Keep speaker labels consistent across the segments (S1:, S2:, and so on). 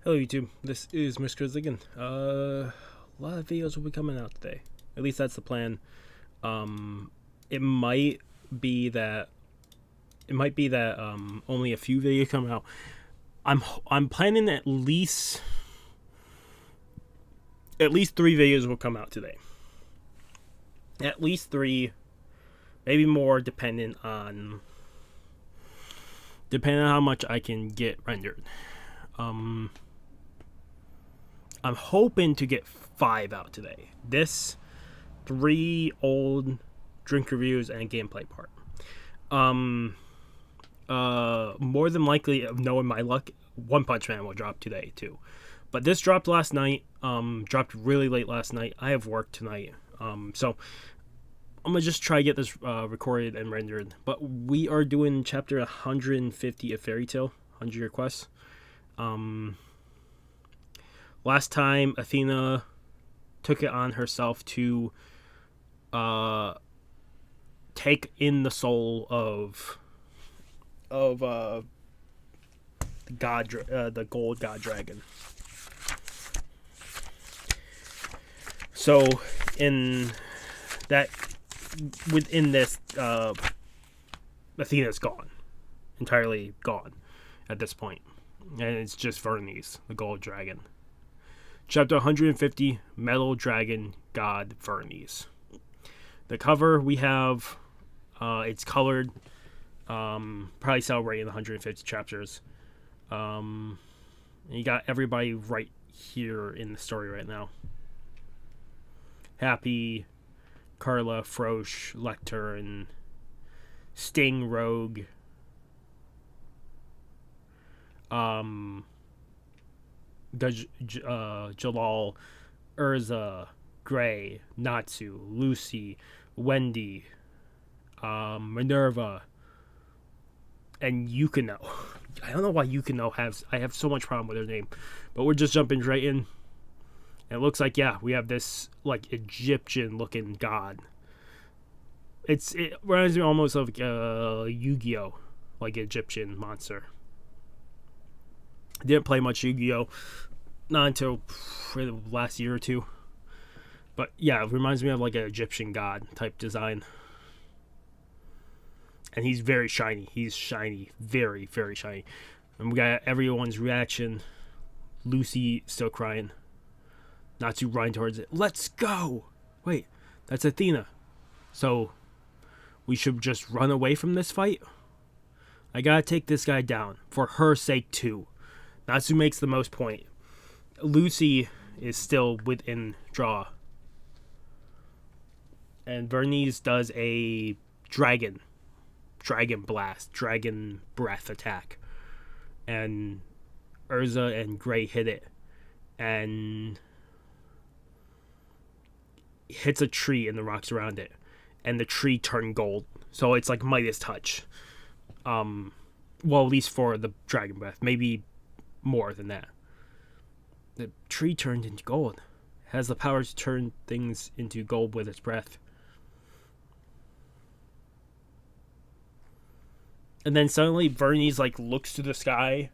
S1: Hello YouTube, this is Mr. Ziggin. A lot of videos will be coming out today. At least that's the plan. It might be that only a few videos come out. I'm planning at least 3 videos will come out today. At least 3, maybe more, depending on how much I can get rendered. I'm hoping to get 5 out today. This, 3 old drink reviews, and a gameplay part. More than likely, knowing my luck, One Punch Man will drop today too. But this dropped last night. Dropped really late last night. I have work tonight. So I'm gonna just try to get this recorded and rendered. But we are doing chapter 150 of Fairy Tail, 100 requests. Last time, Athena took it on herself to take in the soul of the gold god dragon. So within this, Athena's gone, entirely gone at this point, and it's just Viernes, the gold dragon. Chapter 150, Metal Dragon God Viernes. The cover we have, it's colored, probably celebrating the 150 chapters. And you got everybody right here in the story right now. Happy, Carla, Frosh, Lecter, and Sting, Rogue. Jalal, Urza, Gray, Natsu, Lucy, Wendy, Minerva, and Yukino. I don't know why Yukino I have so much problem with her name, but we're just jumping right in. And it looks like, yeah, we have this like Egyptian looking god. It reminds me almost of Yu-Gi-Oh, like Egyptian monster. Didn't play much Yu-Gi-Oh, not until the last year or two. But yeah, it reminds me of like an Egyptian god type design. And he's very shiny. He's shiny. Very, very shiny. And we got everyone's reaction. Lucy still crying. Natsu running towards it. Let's go! Wait, that's Athena. So, we should just run away from this fight? I gotta take this guy down. For her sake too. Natsu makes the most point. Lucy is still within draw. And Viernes does a dragon blast, dragon breath attack. And Urza and Gray hit it. And hits a tree and the rocks around it. And the tree turned gold. So it's like Midas touch. Well, at least for the dragon breath. Maybe more than that. The tree turned into gold. It has the power to turn things into gold with its breath. And then suddenly Viernes like looks to the sky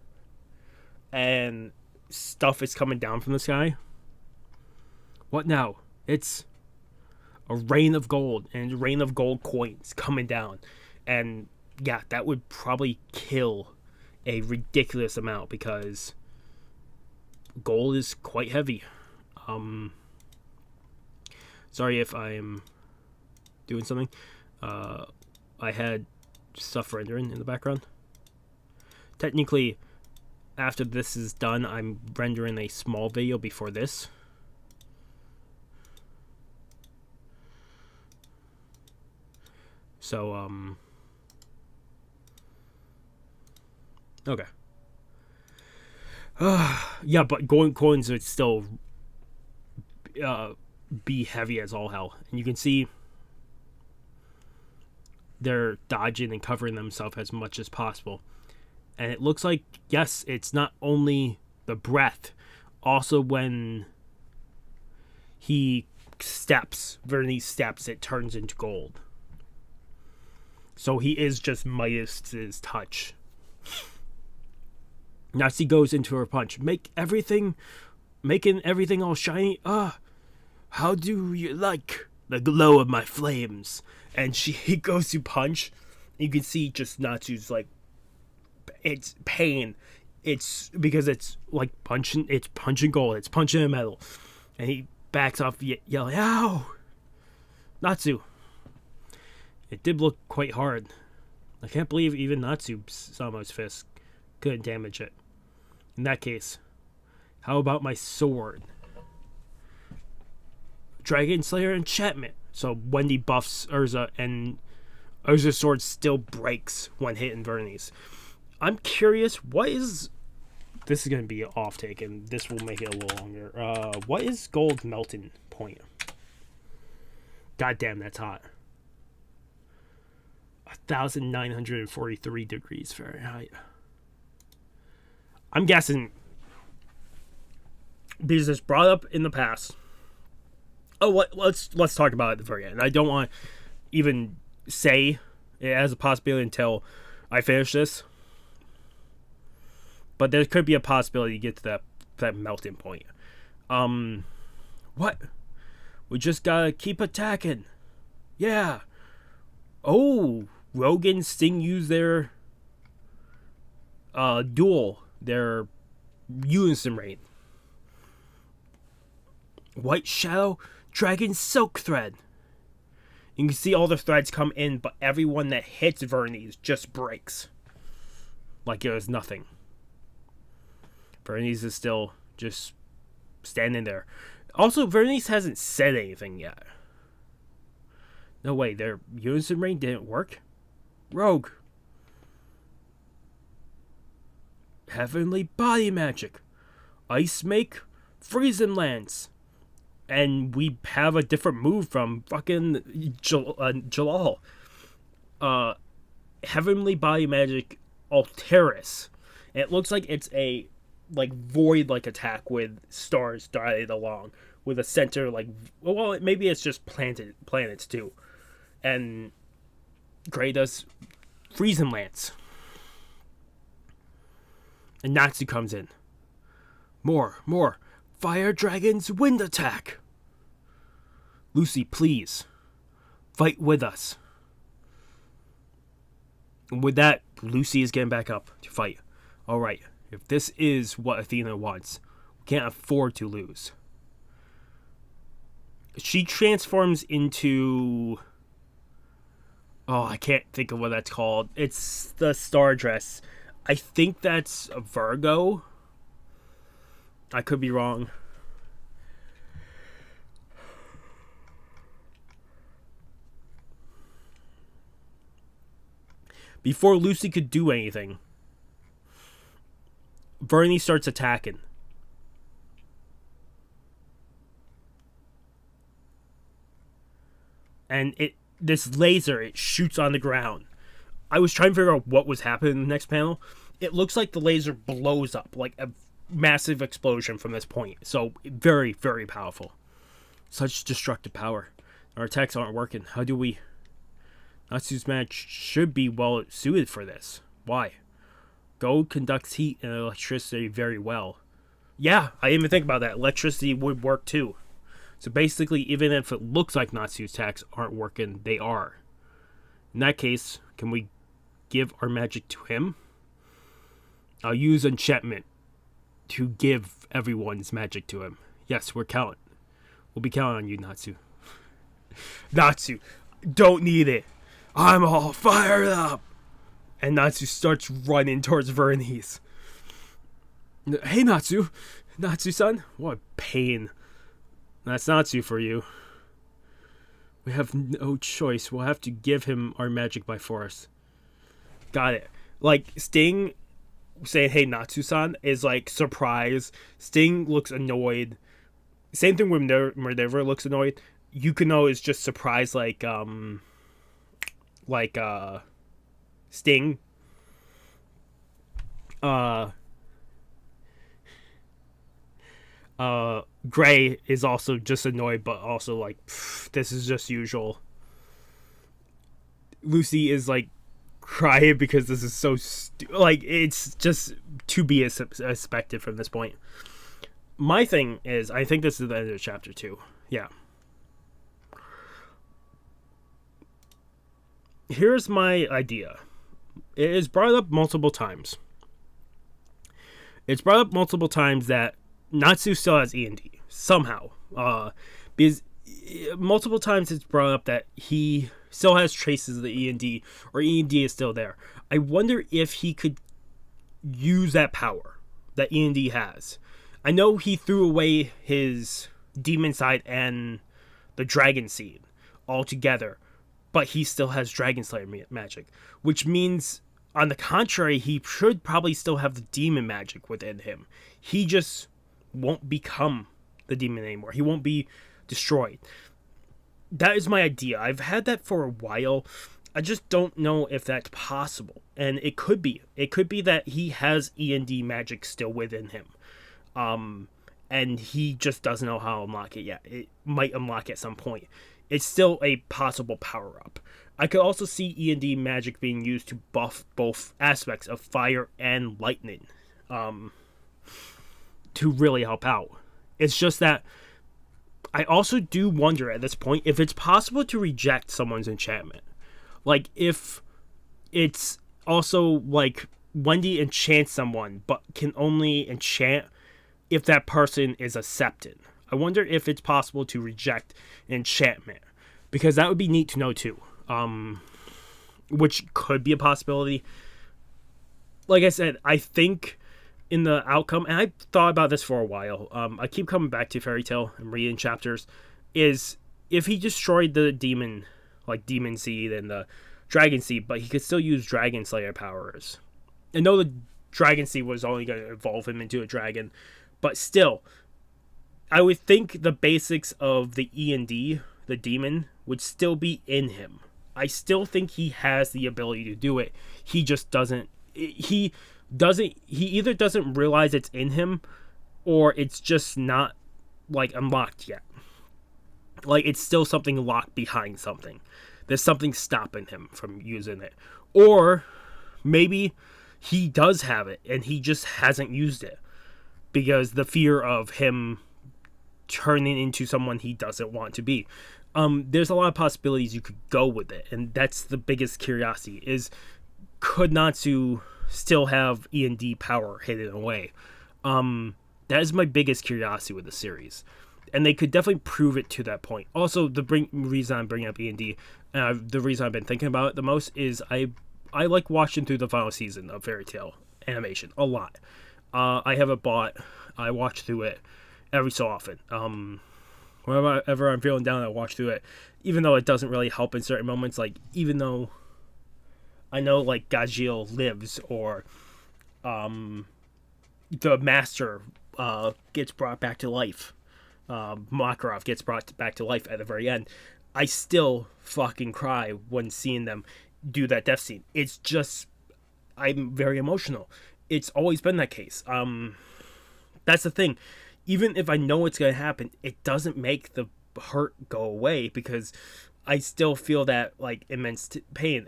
S1: and stuff is coming down from the sky. What now? It's a rain of gold and a rain of gold coins coming down. And yeah, that would probably kill a ridiculous amount because gold is quite heavy. Sorry if I'm doing something. I had stuff rendering in the background. Technically, after this is done, I'm rendering a small video before this. So, okay. Yeah, but gold coins would still be heavy as all hell. And you can see they're dodging and covering themselves as much as possible. And it looks like, yes, it's not only the breath, also when he steps, Viernes steps, it turns into gold. So he is just Midas's touch. Natsu goes into her punch. Making everything all shiny. How do you like the glow of my flames? And he goes to punch. You can see just Natsu's like, it's pain. It's because it's like punching gold. It's punching metal. And he backs off yelling, ow! Natsu. It did look quite hard. I can't believe even Natsu Samo's fist couldn't damage it. In that case, how about my sword? Dragon Slayer enchantment. So Wendy buffs Urza, and Urza's sword still breaks when hitting Viernes. I'm curious, what is... This is going to be an off-take, and this will make it a little longer. What is gold melting point? God damn, that's hot. 1,943 degrees Fahrenheit. I'm guessing, because it's brought up in the past. Oh, let's talk about it at the very end. I don't want to even say it as a possibility until I finish this. But there could be a possibility to get to that melting point. What? We just gotta keep attacking. Yeah. Oh, Rogue and Sting use their duel, their unison raid. White Shadow, Dragon Silk Thread. You can see all the threads come in, but everyone that hits Viernes just breaks. Like it was nothing. Viernes is still just standing there. Also, Viernes hasn't said anything yet. No way, their unison raid didn't work? Rogue. Heavenly Body Magic. Ice Make. Freezing Lance. And we have a different move from fucking Jalal. Heavenly Body Magic Alteris. And it looks like it's a like void-like attack with stars dotted along. With a center like... Well, maybe it's just planets too. And Gray does Freezing Lance. And Natsu comes in. More. Fire Dragon's Wind Attack. Lucy, please. Fight with us. And with that, Lucy is getting back up to fight. Alright, if this is what Athena wants, we can't afford to lose. She transforms into... Oh, I can't think of what that's called. It's the star dress. I think that's a Virgo. I could be wrong. Before Lucy could do anything, Viernes starts attacking. And this laser, it shoots on the ground. I was trying to figure out what was happening in the next panel. It looks like the laser blows up, like a massive explosion from this point. So, very, very powerful. Such destructive power. Our attacks aren't working. How do we... Natsu's match should be well suited for this. Why? Gold conducts heat and electricity very well. Yeah, I didn't even think about that. Electricity would work too. So basically, even if it looks like Natsu's attacks aren't working, they are. In that case, can we give our magic to him? I'll use enchantment to give everyone's magic to him. Yes, we'll be counting on you, Natsu. Natsu, don't need it. I'm all fired up. And Natsu starts running towards Viernes. Hey, Natsu. Natsu-san. What pain. That's Natsu for you. We have no choice. We'll have to give him our magic by force. Got it. Like, Sting saying, hey, Natsu-san, is like surprise. Sting looks annoyed. Same thing with Minerva looks annoyed. Yukino is just surprised, like Sting. Gray is also just annoyed, but also like, this is just usual. Lucy is like crying because this is so like it's just to be expected from this point. My thing is, I think this is the end of chapter 2. Yeah. Here's my idea. It is brought up multiple times. It's brought up multiple times that Natsu still has E&D somehow. Because multiple times it's brought up that he still has traces of the E&D, or E&D is still there. I wonder if he could use that power that E&D has. I know he threw away his demon side and the dragon seed altogether, but he still has Dragon Slayer magic, which means, on the contrary, he should probably still have the demon magic within him. He just won't become the demon anymore. He won't be destroyed. That is my idea. I've had that for a while. I just don't know if that's possible. And it could be. It could be that he has E&D magic still within him. And he just doesn't know how to unlock it yet. It might unlock at some point. It's still a possible power-up. I could also see E&D magic being used to buff both aspects of fire and lightning, to really help out. It's just that I also do wonder at this point if it's possible to reject someone's enchantment. Like, if it's also, like, Wendy enchants someone, but can only enchant if that person is accepted. I wonder if it's possible to reject enchantment, because that would be neat to know too. Which could be a possibility. Like I said, I think in the outcome, and I thought about this for a while, I keep coming back to Fairy Tail and reading chapters, is if he destroyed the demon, like Demon Seed and the Dragon Seed, but he could still use Dragon Slayer powers. I know the Dragon Seed was only going to evolve him into a dragon, but still, I would think the basics of the E&D, the demon, would still be in him. I still think he has the ability to do it. He just doesn't. He either doesn't realize it's in him, or it's just not, like, unlocked yet. Like, it's still something locked behind something. There's something stopping him from using it. Or maybe he does have it and he just hasn't used it, because the fear of him turning into someone he doesn't want to be. There's a lot of possibilities you could go with it, and that's the biggest curiosity, is could Natsu still have E&D power hidden away? That is my biggest curiosity with the series, and they could definitely prove it to that point. Also, the reason I'm bringing up E&D, the reason I've been thinking about it the most, is I like watching through the final season of Fairy Tail animation a lot. I have it bought. I watch through it every so often. Whenever I'm feeling down, I watch through it, even though it doesn't really help in certain moments. Like, even though I know, like, Gajeel lives, or the Master gets brought back to life, Makarov gets brought back to life at the very end, I still fucking cry when seeing them do that death scene. It's just, I'm very emotional. It's always been that case. That's the thing. Even if I know it's going to happen, it doesn't make the hurt go away, because I still feel that, like, immense pain.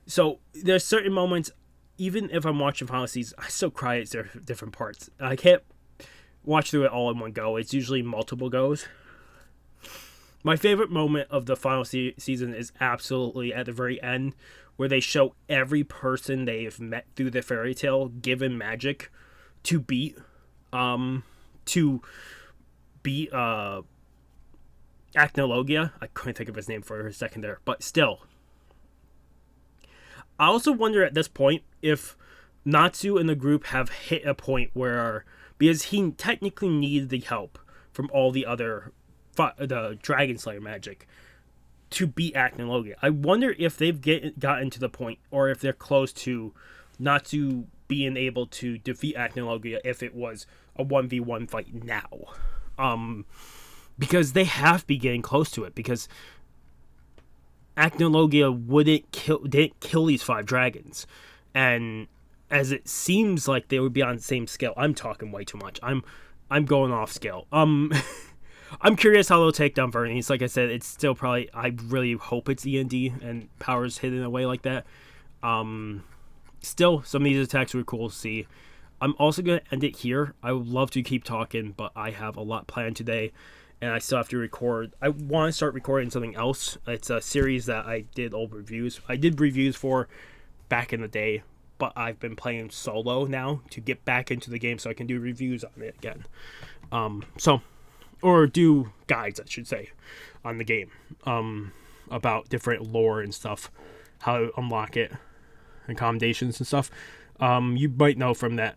S1: So there's certain moments, even if I'm watching final seasons, I still cry at different parts. I can't watch through it all in one go. It's usually multiple goes. My favorite moment of the final season is absolutely at the very end, where they show every person they've met through the fairy tale given magic to beat Acnologia. I couldn't think of his name for a second there, but still. I also wonder at this point if Natsu and the group have hit a point where, because he technically needed the help from all the other the Dragon Slayer magic to beat Acnologia. I wonder if they've gotten to the point, or if they're close to Natsu being able to defeat Acnologia if it was a 1v1 fight now. Because they have to be getting close to it, because Acnologia didn't kill these 5 dragons. And as it seems like they would be on the same scale. I'm talking way too much. I'm going off scale. I'm curious how they'll take down Viernes. Like I said, it's still probably, I really hope it's END and powers hidden away like that. Still, some of these attacks were cool to see. I'm also going to end it here. I would love to keep talking, but I have a lot planned today, and I still have to record. I want to start recording something else. It's a series that I did old reviews. I did reviews for back in the day, but I've been playing solo now to get back into the game so I can do reviews on it again. Or do guides, I should say, on the game, about different lore and stuff, how to unlock it, accommodations and stuff. You might know from that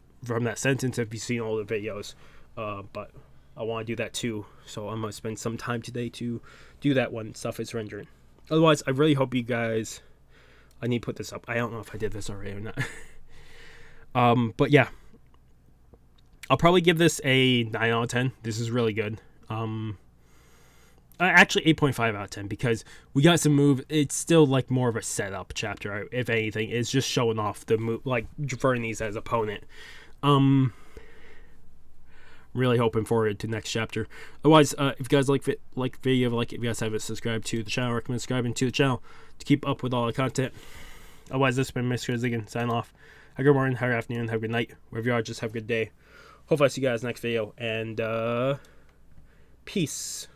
S1: sentence if you've seen all the videos, but I want to do that too, so I'm going to spend some time today to do that when stuff is rendering. Otherwise, I really hope you guys, I need to put this up. I don't know if I did this already or not. But yeah, I'll probably give this a 9 out of 10. This is really good. Actually 8.5 out of 10, because we got some move. It's still like more of a setup chapter, if anything. It's just showing off the move, like Viernes as opponent. Really hoping forward to next chapter. Otherwise, if you guys like video, like if you guys haven't subscribed to the channel, I recommend subscribing to the channel to keep up with all the content. Otherwise, this has been Mr. Ziggin, sign off. Have a good morning, have a good afternoon, have a good night. Wherever you are, just have a good day. Hopefully I see you guys next video, and peace.